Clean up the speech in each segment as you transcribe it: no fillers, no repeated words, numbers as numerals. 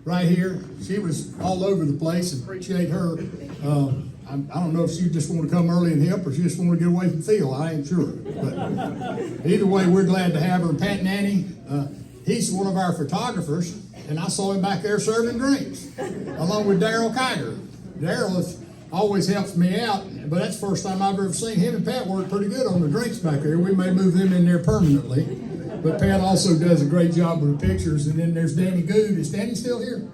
right here. She was all over the place, and appreciate her. I don't know if she just wanted to come early and help, or she just wanted to get away from Phil. I ain't sure. But either way, we're glad to have her. Pat Nanny, he's one of our photographers, and I saw him back there serving drinks, along with Daryl Kiger. Daryl always helps me out, but that's the first time I've ever seen him and Pat work pretty good on the drinks back there. We may move them in there permanently. But Pat also does a great job with the pictures. And then there's Danny Good. Is Danny still here?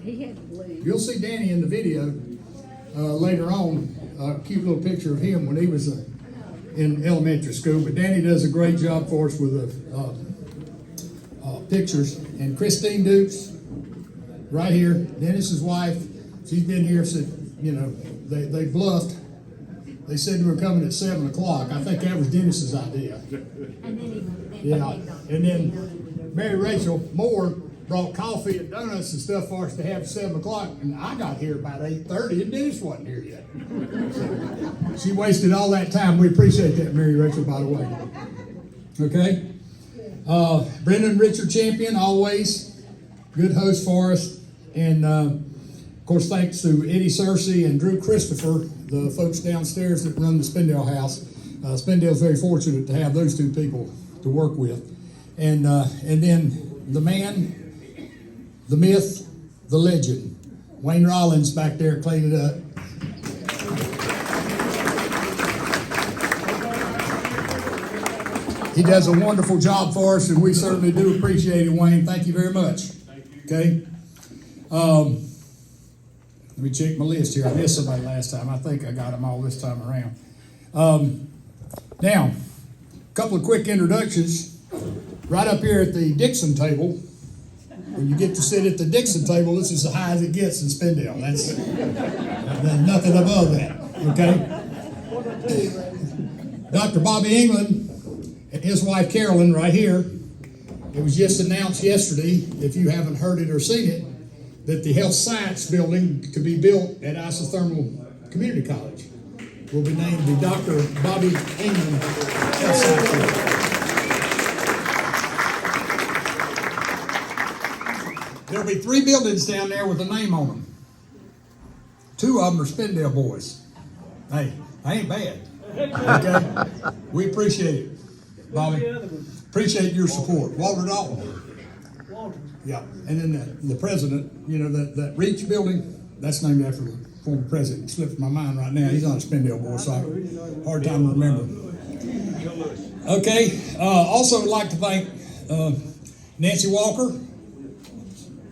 He had to leave. You'll see Danny in the video later on. A cute little picture of him when he was in elementary school. But Danny does a great job for us with the pictures. And Christine Dukes, right here, Dennis's wife. She's been here since, they bluffed. They said we were coming at 7 o'clock. I think that was Dennis's idea. Yeah, and then Mary Rachel Moore brought coffee and donuts and stuff for us to have at 7 o'clock, and I got here about 8:30, and Dennis wasn't here yet. She wasted all that time. We appreciate that, Mary Rachel, by the way. Okay? Brendan Richard Champion, always good host for us. And, of course, thanks to Eddie Searcy and Drew Christopher, the folks downstairs that run the Spindale house. Spindale's very fortunate to have those two people to work with. And then the man, the myth, the legend, Wayne Rollins back there cleaning it up. He does a wonderful job for us, and we certainly do appreciate it, Wayne. Thank you very much. Okay. Let me check my list here. I missed somebody last time. I think I got them all this time around. Now, a couple of quick introductions. Right up here at the Dixon table, when you get to sit at the Dixon table, this is as high as it gets in Spindale. There's nothing above that, okay? Dr. Bobby England and his wife Carolyn right here. It was just announced yesterday, if you haven't heard it or seen it, that the health science building to be built at Isothermal Community College will be named the Dr. Bobby England Health Science Building. There'll be 3 buildings down there with a name on them. 2 of them are Spindale boys. Hey, I ain't bad. Okay? We appreciate it, Bobby. Appreciate your support. Walter Dalton. Yeah, and then the president, that Reach building, that's named after the former president. It slips my mind right now. He's not a Spindale boy, so I have a hard time remembering. Okay, also would like to thank Nancy Walker,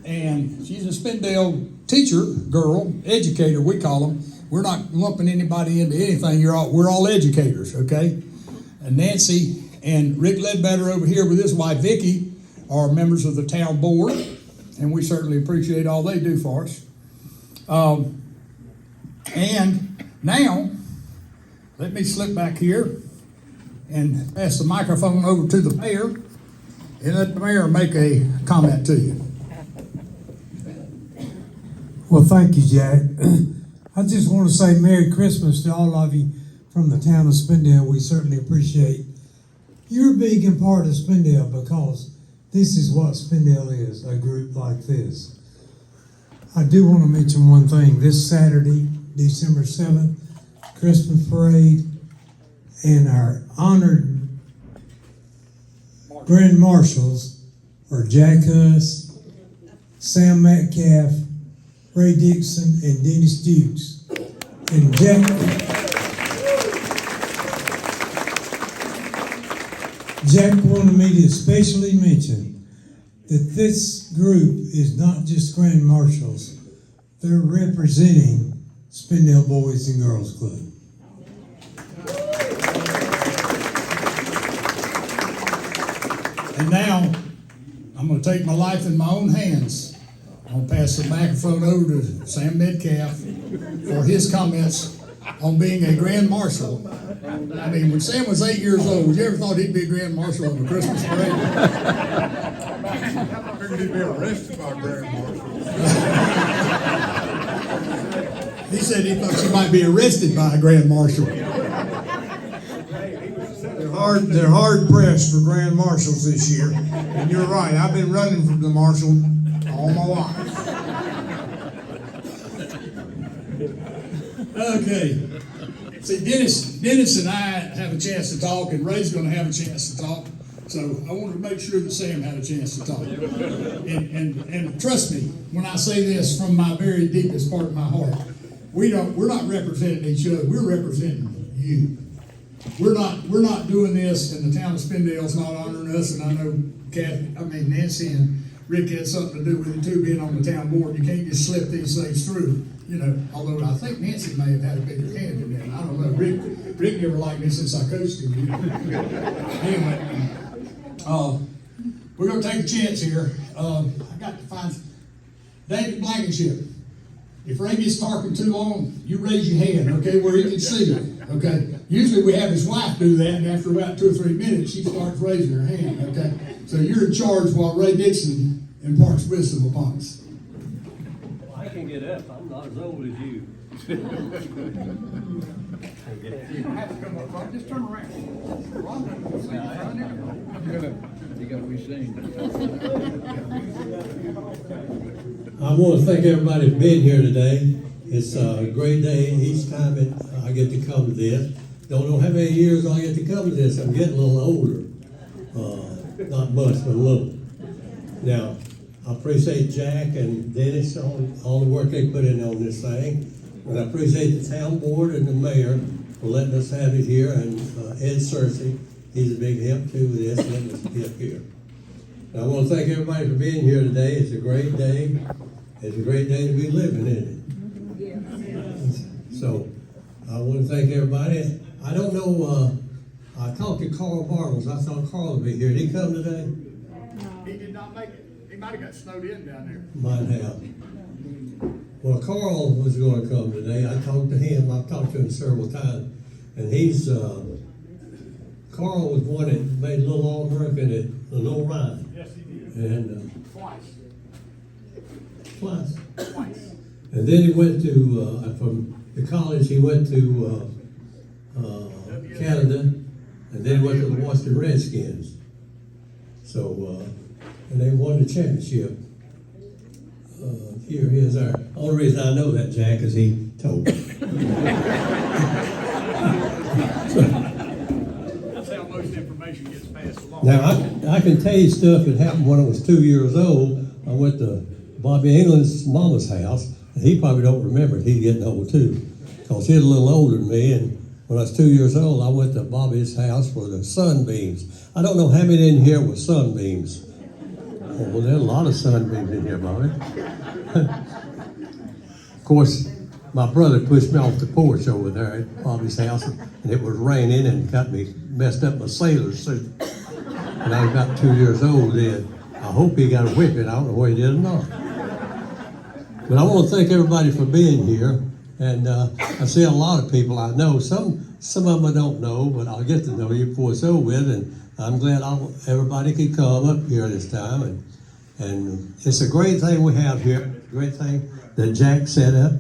and she's a Spindale teacher, girl, educator, we call them. We're not lumping anybody into anything. We're all educators, okay? And Nancy and Rick Ledbetter over here with his wife, Vicki, are members of the town board, and we certainly appreciate all they do for us. And now, let me slip back here and pass the microphone over to the mayor, and let the mayor make a comment to you. Well, thank you, Jack. I just want to say Merry Christmas to all of you from the town of Spindale. We certainly appreciate your being a part of Spindale, because this is what Spindale is, a group like this. I do want to mention one thing. This Saturday, December 7th, Christmas parade, and our honored Grand Marshals are Jack Huss, Sam Metcalf, Ray Dixon, and Dennis Dukes. And Jack wanted me to especially mention that this group is not just Grand Marshals. They're representing Spindale Boys and Girls Club. And now, I'm going to take my life in my own hands. I'm going to pass the microphone over to Sam Metcalf for his comments on being a Grand Marshal. I mean, when Sam was 8 years old, would you ever thought he'd be a Grand Marshal of a Christmas parade? I figured he'd be arrested by a Grand Marshal. He said he thought she might be arrested by a Grand Marshal. They're hard pressed for Grand Marshals this year. And you're right, I've been running for the Marshal all my life. Okay. See, Dennis and I have a chance to talk, and Ray's gonna have a chance to talk. So I wanted to make sure that Sam had a chance to talk. And trust me, when I say this from my very deepest part of my heart, we're not representing each other, we're representing you. We're not doing this, and the town of Spindale's not honoring us, and I know Nancy and Rick had something to do with it too, being on the town board. You can't just slip these things through, you know, although I think Nancy may have had a bigger hand in that. I don't know. Rick never liked me since I coached him. You know? Anyway, we're going to take a chance here. I got to find David Blankenship. If Ray gets talking too long, you raise your hand, okay, where he can see you, okay? Usually we have his wife do that, and after about 2 or 3 minutes, she starts raising her hand, okay? So you're in charge while Ray Dixon imparts wisdom upon us. Well, I can get up. I'm not as old as you. You don't have to come up front, just turn around. You gotta be seen. I want to thank everybody for being here today. It's a great day each time I get to come to this. Don't know how many years I get to come to this. I'm getting a little older. Not much, but a little. Now, I appreciate Jack and Dennis on all the work they put in on this thing. And I appreciate the town board and the mayor for letting us have it here. And Ed Searcy, he's a big help too with this, letting us be up here. And I want to thank everybody for being here today. It's a great day. It's a great day to be living in it. So I want to thank everybody. I don't know, I talked to Carl Bartles. I thought Carl would be here. Did he come today? He did not make it. He might have got snowed in down there. Might have. Well, Carl was going to come today. I talked to him. I've talked to him several times. And he's, Carl was one that made a little All-American at Lenore Ryan. Yes, he did. And Twice. And then he went to, from the college, he went to Canada, and then he went to the Washington Redskins. So, and they won the championship. Here is our, only reason I know that, Jack, is he told me. That's how most information gets passed along. Now, I can tell you stuff that happened when I was 2 years old. I went to Bobby England's mama's house, and he probably don't remember it. He's getting old too, because he's a little older than me. And when I was 2 years old, I went to Bobby's house for the sunbeams. I don't know how many in here were sunbeams. Oh, well, there's a lot of sunbeams in here, Bobby. Of course, my brother pushed me off the porch over there at Bobby's house, and it was raining and got me messed up my sailor suit. And I was about 2 years old then. I hope he got a whipping. I don't know whether he did or not. But I want to thank everybody for being here. And I see a lot of people I know. Some of them I don't know, but I'll get to know you before it's over with. And I'm glad everybody could come up here this time. And it's a great thing we have here. It's a great thing that Jack set up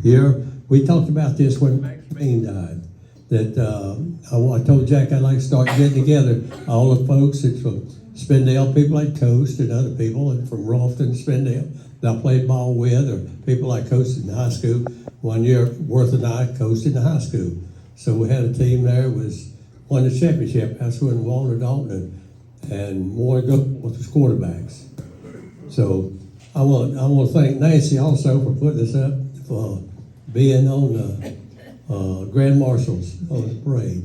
here. We talked about this when Max Bean died. That I told Jack I'd like to start getting together all the folks that's from Spindale, people like Coast and other people and from Ralston, Spindale that I played ball with, or people I coached in high school. 1 year, Worth and I coached in the high school. So we had a team there won the championship. That's when Walter Dalton and Morgan was the quarterbacks. So I want to thank Nancy also for putting us up, for being on the Grand Marshals on the parade.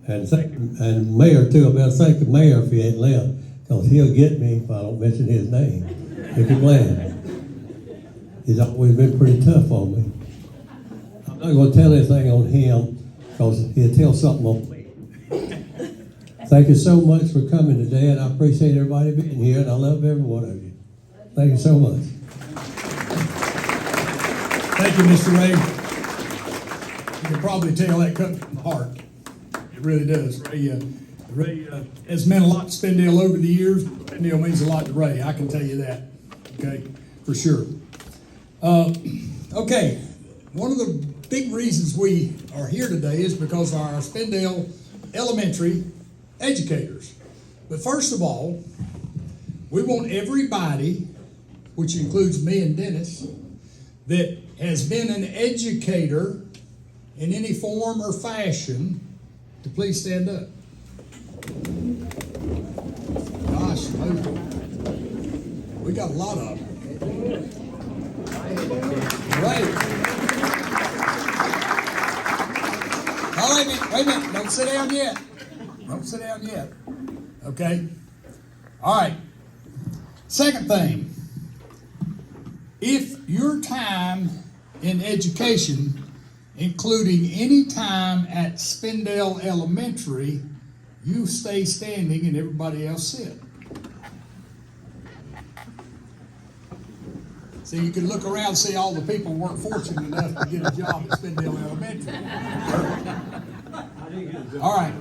And Mayor too. I better thank the mayor if he ain't left, because he'll get me if I don't mention his name. If you're glad. He's always been pretty tough on me. I'm not going to tell anything on him, because he'll tell something on me. Thank you so much for coming today, and I appreciate everybody being here, and I love every one of you. Thank you so much. Thank you, Mr. Ray. You can probably tell that comes from the heart. It really does. Ray has meant a lot to Spindale over the years. Spindale means a lot to Ray. I can tell you that. Okay, for sure. Okay, one of the big reasons we are here today is because of our Spindale elementary educators. But first of all, we want everybody which includes me and Dennis, that has been an educator in any form or fashion, to please stand up. Gosh, we got a lot of them. Right. All right, wait a minute. Don't sit down yet. Don't sit down yet. Okay? All right. Second thing. If your time in education, including any time at Spindale Elementary, you stay standing and everybody else sit. So you can look around and see all the people weren't fortunate enough to get a job at Spindale Elementary. All right.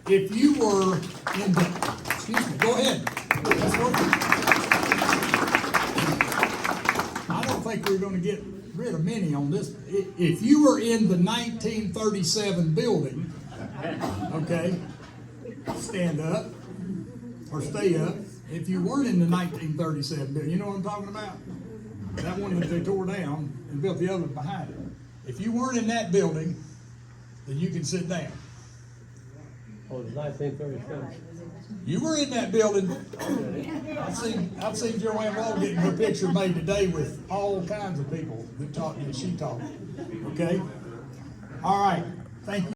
If you were in the, excuse me, go ahead. Let's go. I don't think we're going to get rid of many on this. If you were in the 1937 building, okay, stand up or stay up. If you weren't in the 1937 building, you know what I'm talking about? That one that they tore down and built the other behind it. If you weren't in that building, then you can sit down. Oh, it's 1937. You were in that building. I've seen Joanne Wall getting her picture made today with all kinds of people that talked that she talked. Okay? All right. Thank you.